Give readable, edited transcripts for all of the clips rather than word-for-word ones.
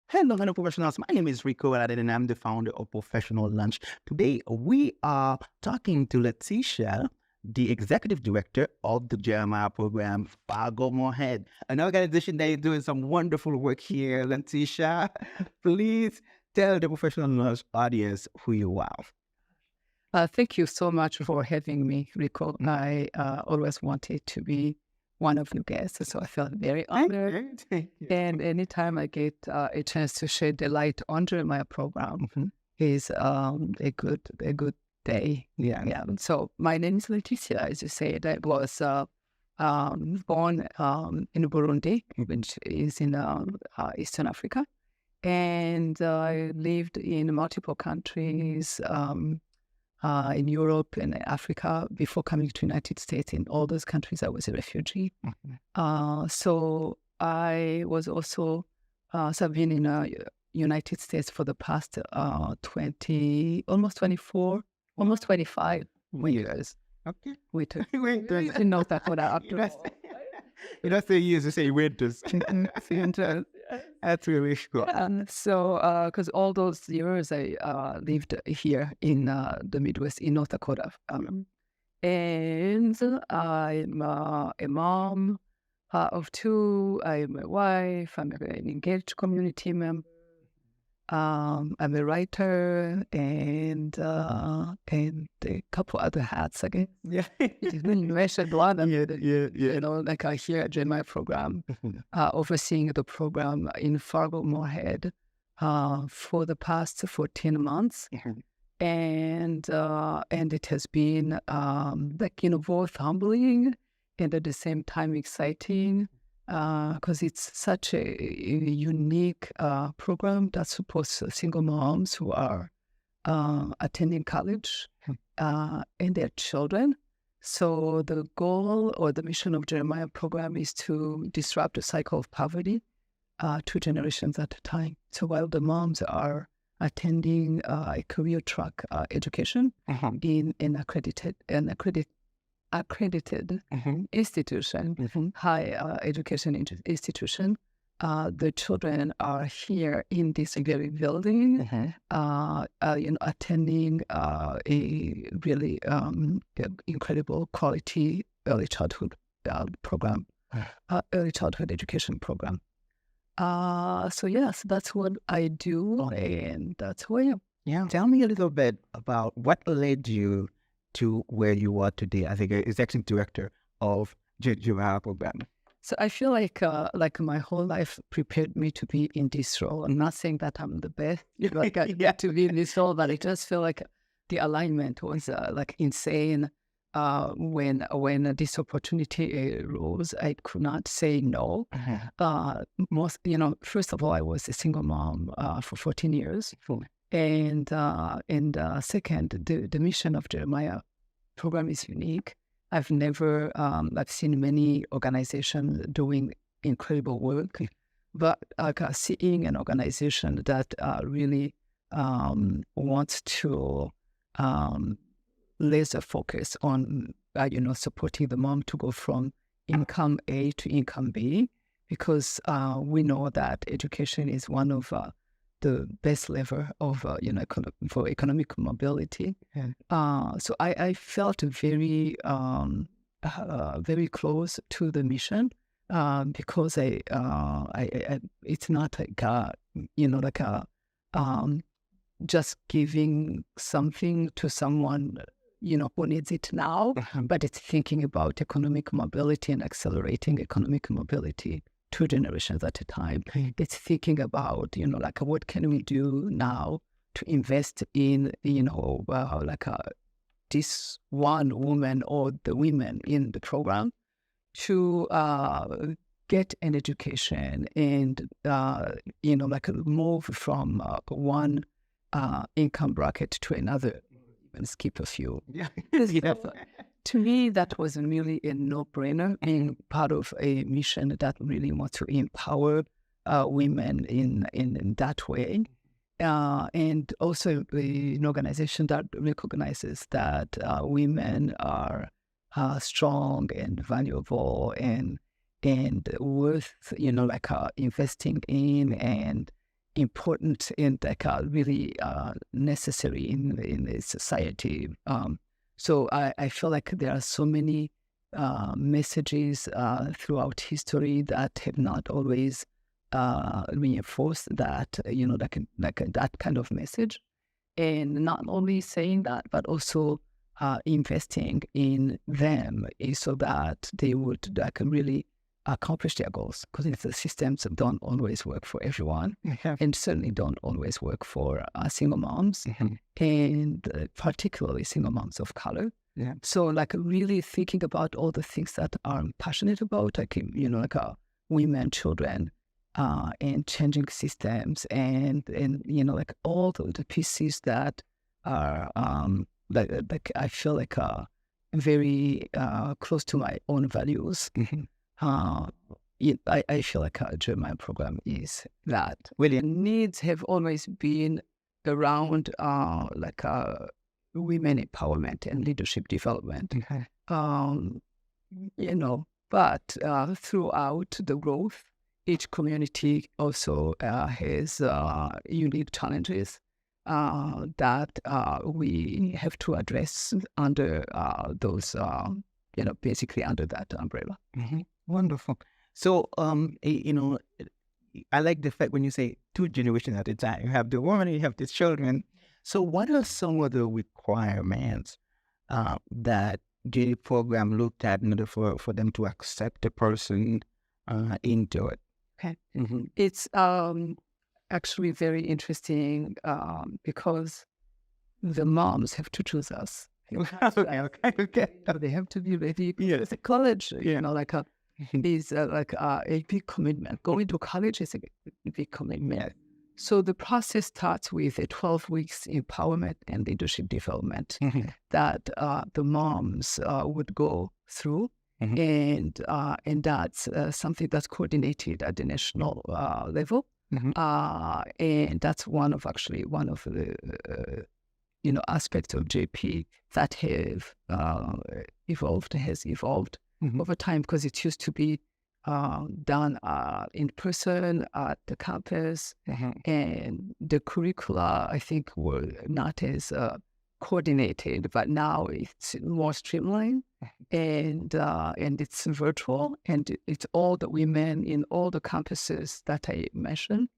Hello, professionals. My name is Rico and I'm the founder of Professional Lunch. Today, we are talking to Laetitia, the executive director of the Jeremiah program, Fargo-Moorhead, an organization that is doing some wonderful work here. Laetitia, please tell the Professional Lunch audience who you are. Thank you so much for having me, Rico. I always wanted to be one of your guests, so I felt very honored. Thank you. And anytime I get a chance to shed the light on my program, is a good day. Yeah. So my name is Laetitia, as you said. I was born in Burundi, which is in Eastern Africa, and I lived in multiple countries. In Europe and Africa before coming to United States. In all those countries, I was a refugee. So I was also serving in United States for the past 25 years. Okay. With Winters. in North Dakota after all. You don't say years, you say winters. That's really cool. So, because all those years I lived here in the Midwest in North Dakota. And I'm a mom of two. I'm a wife. I'm an engaged community member. I'm a writer and a couple other hats again. Yeah. You mentioned a lot of them. Yeah. Like I hear at my program, overseeing the program in Fargo-Moorhead for the past 14 months. And it has been both humbling and at the same time exciting because it's such a unique program that supports single moms who are attending college and their children. So the goal or the mission of Jeremiah program is to disrupt the cycle of poverty 2 generations at a time. So while the moms are attending a career track education in an accredited institution, high education institution, the children are here in this very building, attending a really incredible quality early childhood program, early childhood education program. So yes, that's what I do, and that's who I am. Yeah. Tell me a little bit about what led you to where you are today as the executive director of Jeremiah program. So I feel like my whole life prepared me to be in this role. I'm not saying that I'm the best to be in this role, but I just feel like the alignment was insane. When this opportunity arose, I could not say no. First of all, I was a single mom for 14 years. And second, the mission of Jeremiah program is unique. I've seen many organizations doing incredible work, but seeing an organization that really wants to laser focus on supporting the mom to go from income A to income B, because we know that education is one of the best lever of for economic mobility. So I felt very very close to the mission because I it's not just giving something to someone who needs it now, but it's thinking about economic mobility and accelerating economic mobility 2 generations at a time. It's thinking about, what can we do now to invest in, this one woman or the women in the program to get an education and, move from one income bracket to another and skip a few. To me, that was really a no-brainer, being part of a mission that really wants to empower women in that way. And also an organization that recognizes that women are strong and valuable and worth, investing in important and like really necessary in the society. So I feel like there are so many messages throughout history that have not always reinforced that, that kind of message. And not only saying that, but also investing in them so that they would like really accomplish their goals. Because the systems don't always work for everyone, and certainly don't always work for single moms, and particularly single moms of color. Yeah. So like really thinking about all the things that I'm passionate about, like, women, children, and changing systems and like all the pieces that are like I feel like very close to my own values. I feel like a Jeremiah program is that. Really? Needs have always been around women empowerment and leadership development. But throughout the growth, each community also has unique challenges that we have to address under those, basically under that umbrella. Wonderful. So, I like the fact when you say 2 generations at a time. You have the woman, you have the children. So what are some of the requirements that the program looked at in order for them to accept the person into it? Okay. It's actually very interesting because the moms have to choose us. Okay. They have to be ready. Yes. The college, is a big commitment. Going to college is a big commitment. So the process starts with a 12 weeks empowerment and leadership development that the moms would go through. And that's something that's coordinated at the national level. And that's one of the aspects of JP that has evolved over time, because it used to be done in person at the campus, and the curricula, I think, were not as coordinated, but now it's more streamlined, and it's virtual, and it's all the women in all the campuses that I mentioned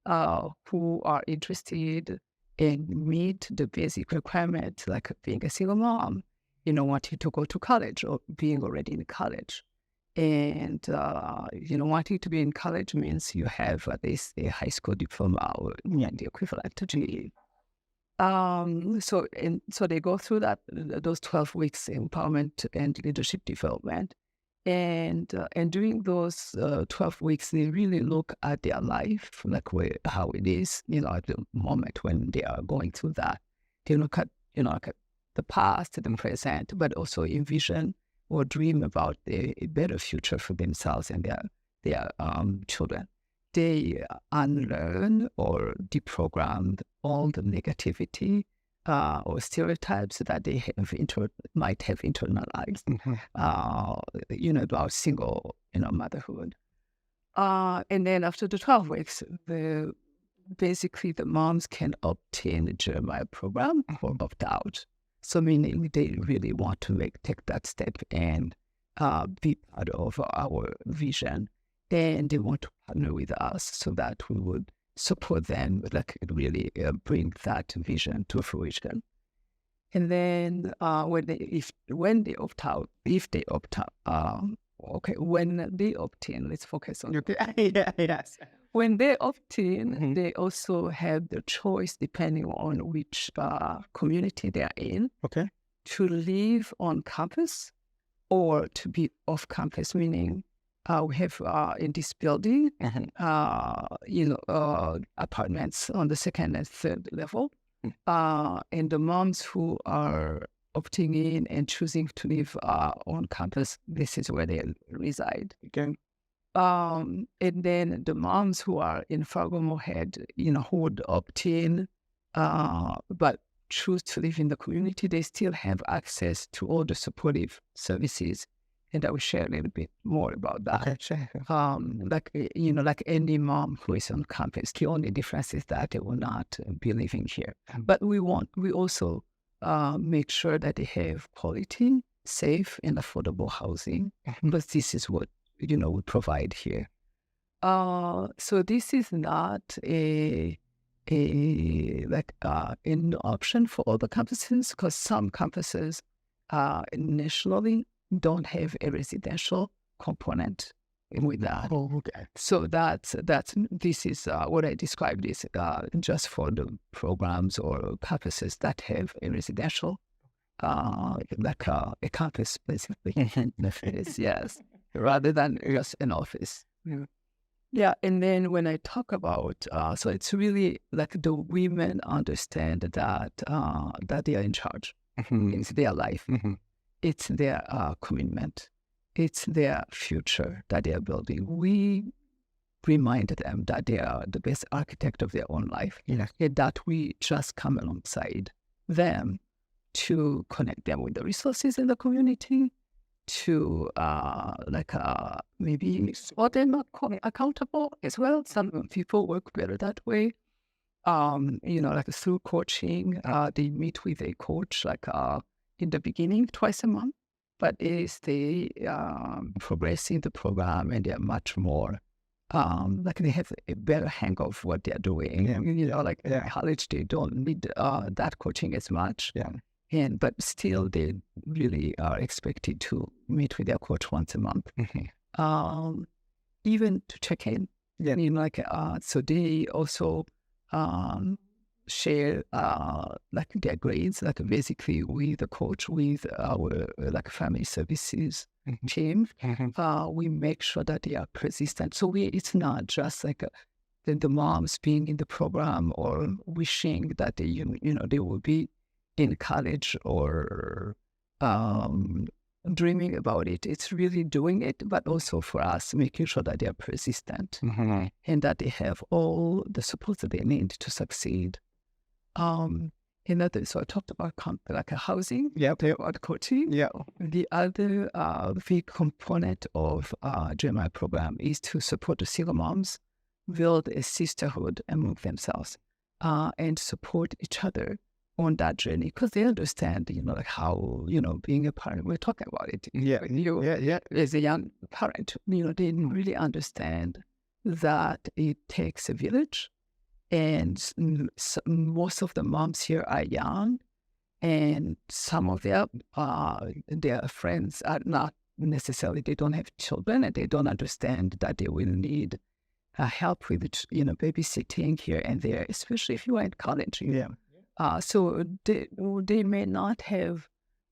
who are interested and meet the basic requirements, like being a single mom, wanting to go to college or being already in college. And, wanting to be in college means you have at least a high school diploma or the equivalent to GED. So they go through those 12 weeks empowerment and leadership development. And during those 12 weeks, they really look at their life, like how it is, at the moment when they are going through that. They look at, at the past, the present, but also envision or dream about a better future for themselves and their children. They unlearn or deprogram all the negativity or stereotypes that they might have internalized, about single, motherhood. And then after the 12 weeks, basically the moms can obtain the Jeremiah program or opt out. So meaning they really want to take that step and be part of our vision. And they want to partner with us so that we would support them, really bring that vision to fruition. And then when they opt out, when they opt in, let's focus on Yes. When they opt in, they also have the choice, depending on which community they are in, to live on campus or to be off campus, meaning we have in this building, apartments on the second and third level. And the moms who are opting in and choosing to live on campus, this is where they reside. And then the moms who are in Fargo-Moorhead, who would opt in, but choose to live in the community, they still have access to all the supportive services and I will share a little bit more about that. Okay, sure. Like any mom who is on campus, the only difference is that they will not be living here. But we also make sure that they have quality, safe, and affordable housing, because this is what, we provide here. So this is not an option for all the campuses, because some campuses nationally don't have a residential component with that. Oh, okay. So this is what I described is just for the programs or campuses that have a residential, like a campus, basically. Yes, rather than just an office. Yeah, and then when I talk about, so it's really like the women understand that they are in charge. It's their life. It's their commitment. It's their future that they are building. We remind them that they are the best architect of their own life. And that we just come alongside them to connect them with the resources in the community, to maybe hold them accountable as well. Some people work better that way. Through coaching, they meet with a coach in the beginning twice a month, but as they progress in the program and they're much more they have a better hang of what they're doing. In college they don't need that coaching as much. But still, they really are expected to meet with their coach once a month, even to check in. So they also share their grades, basically with the coach, with our family services team. We make sure that they are persistent. So it's not just the moms being in the program or wishing that they will be in college or dreaming about it. It's really doing it, but also for us, making sure that they are persistent and that they have all the support that they need to succeed. So I talked about a housing, about coaching. The other big component of Jeremiah program is to support the single moms, build a sisterhood among themselves, and support each other on that journey, because they understand, how, being a parent, we're talking about it. As a young parent, they really understand that it takes a village, and most of the moms here are young, and some of their friends are not necessarily, they don't have children, and they don't understand that they will need help with, babysitting here and there, especially if you are in college. So they may not have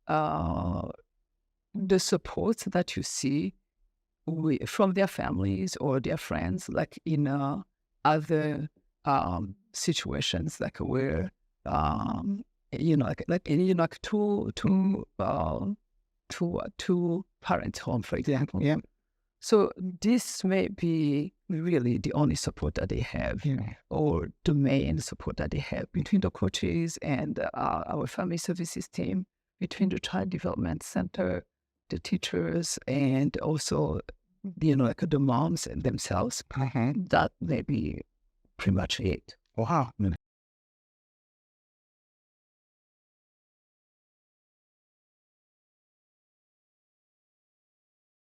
the support that you see from their families or their friends, in other situations, where two parents home, for example. So this may be really the only support that they have, or the main support that they have between the coaches and our family services team, between the child development center, the teachers, and also, the moms themselves. That may be pretty much it. Wow.